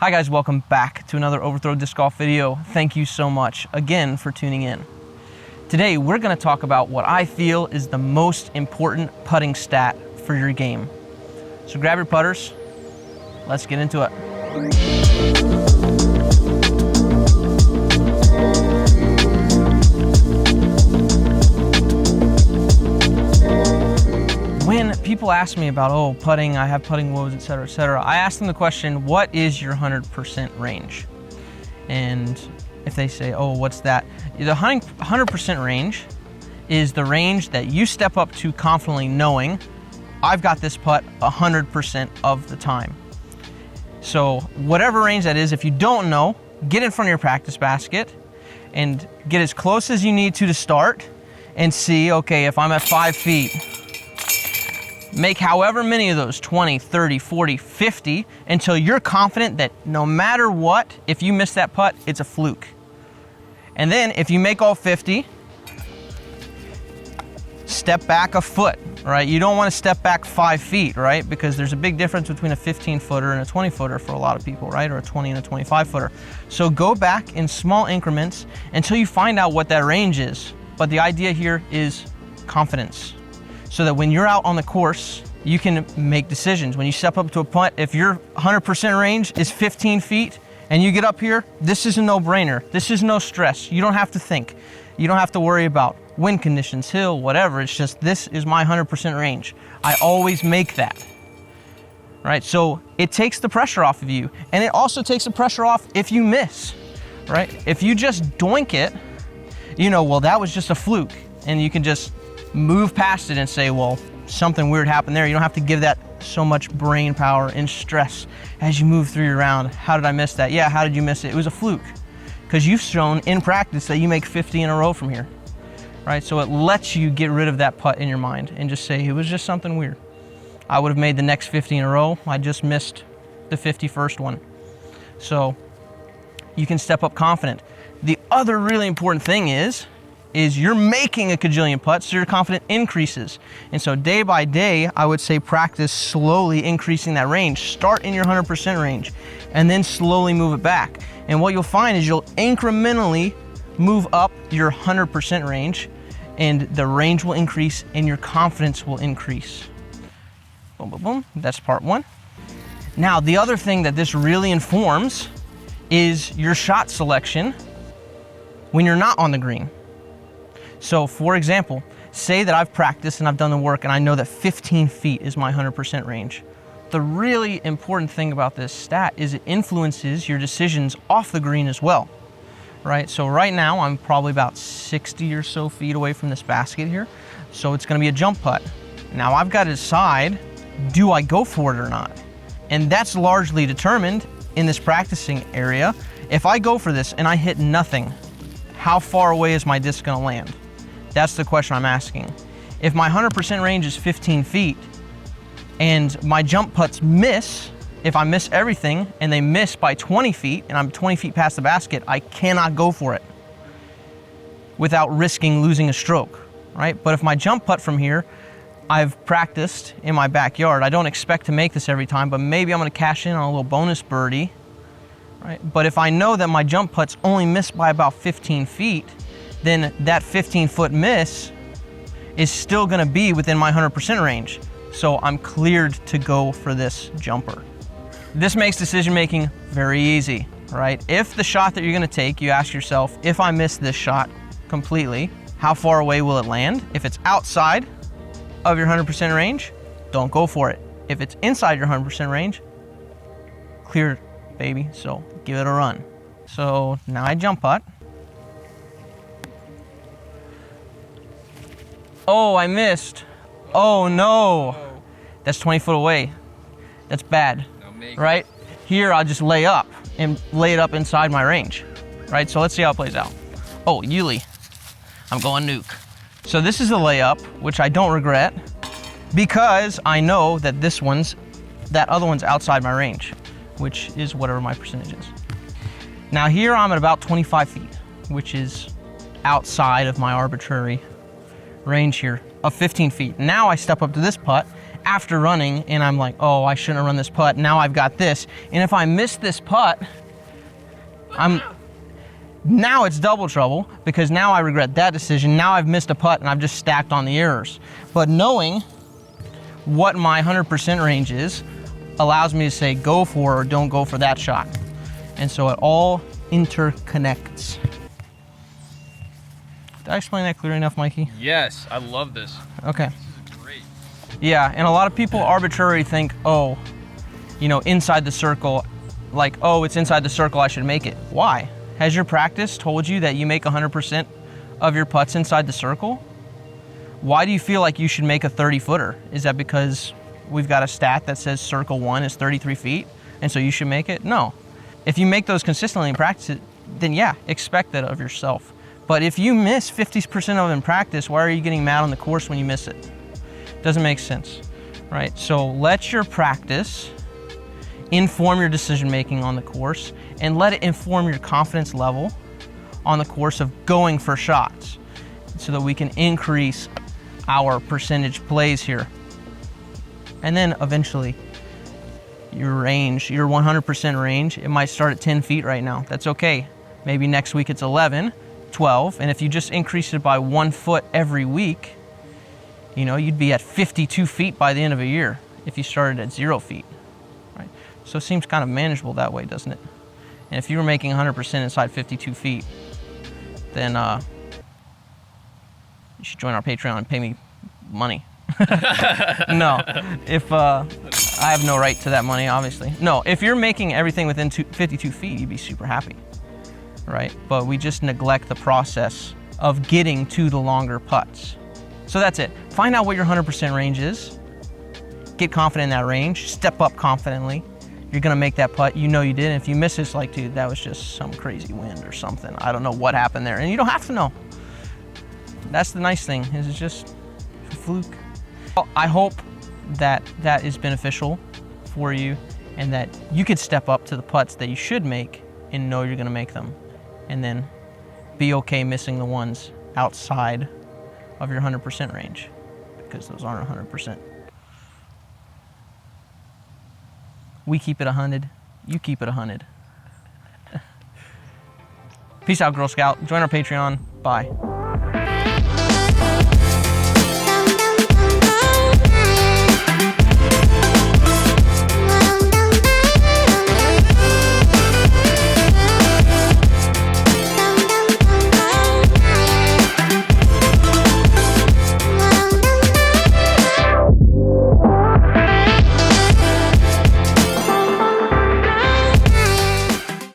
Hi guys, welcome back to another Overthrow Disc Golf video. Thank you so much again for tuning in. Today we're going to talk about what I feel is the most important putting stat for your game. So grab your putters, let's get into it. When people ask me about, putting, I have putting woes, etc., I ask them the question, what is your 100% range? And if they say, what's that? The 100% range is the range that you step up to confidently knowing, I've got this putt 100% of the time. So whatever range that is, if you don't know, get in front of your practice basket and get as close as you need to start and see, okay, if I'm at 5 feet, make however many of those, 20, 30, 40, 50, until you're confident that no matter what, if you miss that putt, it's a fluke. And then if you make all 50, step back a foot, right? You don't want to step back 5 feet, right? Because there's a big difference between a 15-footer and a 20-footer for a lot of people, right? Or a 20 and a 25-footer. So go back in small increments until you find out what that range is. But the idea here is confidence. So that when you're out on the course, you can make decisions. When you step up to a putt, if your 100% range is 15 feet and you get up here, this is a no-brainer. This is no stress. You don't have to think. You don't have to worry about wind conditions, hill, whatever. It's just, this is my 100% range. I always make that, right? So it takes the pressure off of you. And it also takes the pressure off if you miss, right? If you just doink it, you know, well, that was just a fluke. And you can just move past it and say, well, something weird happened there. You don't have to give that so much brain power and stress as you move through your round. How did I miss that? Yeah, how did you miss it? It was a fluke. Because you've shown in practice that you make 50 in a row from here, right? So it lets you get rid of that putt in your mind and just say, it was just something weird. I would have made the next 50 in a row. I just missed the 51st one. So you can step up confident. The other really important thing is you're making a cajillion putts, so your confidence increases. And so day by day, I would say practice slowly increasing that range. Start in your 100% range and then slowly move it back. And what you'll find is you'll incrementally move up your 100% range and the range will increase and your confidence will increase. Boom, boom, boom. That's part one. Now, the other thing that this really informs is your shot selection when you're not on the green. So for example, say that I've practiced and I've done the work and I know that 15 feet is my 100% range. The really important thing about this stat is it influences your decisions off the green as well, right? So right now I'm probably about 60 or so feet away from this basket here. So it's gonna be a jump putt. Now I've got to decide, do I go for it or not? And that's largely determined in this practicing area. If I go for this and I hit nothing, how far away is my disc gonna land? That's the question I'm asking. If my 100% range is 15 feet and my jump putts miss, if I miss everything and they miss by 20 feet and I'm 20 feet past the basket, I cannot go for it without risking losing a stroke, right? But if my jump putt from here, I've practiced in my backyard. I don't expect to make this every time, but maybe I'm gonna cash in on a little bonus birdie, right? But if I know that my jump putts only miss by about 15 feet, then that 15-foot miss is still gonna be within my 100% range. So I'm cleared to go for this jumper. This makes decision-making very easy, right? If the shot that you're gonna take, you ask yourself, if I miss this shot completely, how far away will it land? If it's outside of your 100% range, don't go for it. If it's inside your 100% range, clear, baby, so give it a run. So now I jump putt. Oh, I missed. Oh no. That's 20 foot away. That's bad, right? Here, I'll just lay up and lay it up inside my range, right? So let's see how it plays out. Oh, Yuli, I'm going nuke. So this is a layup, which I don't regret because I know that that other one's outside my range, which is whatever my percentage is. Now here I'm at about 25 feet, which is outside of my arbitrary range here of 15 feet. Now I step up to this putt after running and I'm like, oh, I shouldn't have run this putt. Now I've got this. And if I miss this putt, now it's double trouble because now I regret that decision. Now I've missed a putt and I've just stacked on the errors. But knowing what my 100% range is allows me to say go for or don't go for that shot. And so it all interconnects. Did I explain that clearly enough, Mikey? Yes, I love this. Okay. This is great. Yeah, and a lot of people arbitrarily think, oh, you know, inside the circle, like, oh, it's inside the circle, I should make it. Why? Has your practice told you that you make 100% of your putts inside the circle? Why do you feel like you should make a 30-footer? Is that because we've got a stat that says circle 1 is 33 feet, and so you should make it? No. If you make those consistently in practice, then yeah, expect that of yourself. But if you miss 50% of them in practice, why are you getting mad on the course when you miss it? Doesn't make sense, right? So let your practice inform your decision-making on the course, and let it inform your confidence level on the course of going for shots so that we can increase our percentage plays here. And then eventually your range, your 100% range, it might start at 10 feet right now. That's okay. Maybe next week it's 11, 12, and if you just increase it by 1 foot every week, you know, you'd be at 52 feet by the end of a year if you started at 0 feet, right? So it seems kind of manageable that way, doesn't it? And if you were making 100% inside 52 feet, then you should join our Patreon and pay me money. No, if I have no right to that money, obviously. No, if you're making everything within 52 feet, you'd be super happy, right? But we just neglect the process of getting to the longer putts. So that's it. Find out what your 100% range is. Get confident in that range. Step up confidently. You're gonna make that putt. You know you did. And if you miss it, it's like, dude, that was just some crazy wind or something. I don't know what happened there. And you don't have to know. That's the nice thing, is it's just a fluke. Well, I hope that that is beneficial for you and that you could step up to the putts that you should make and know you're gonna make them. And then be okay missing the ones outside of your 100% range, because those aren't 100%. We keep it 100, you keep it 100. Peace out, Girl Scout. Join our Patreon. Bye.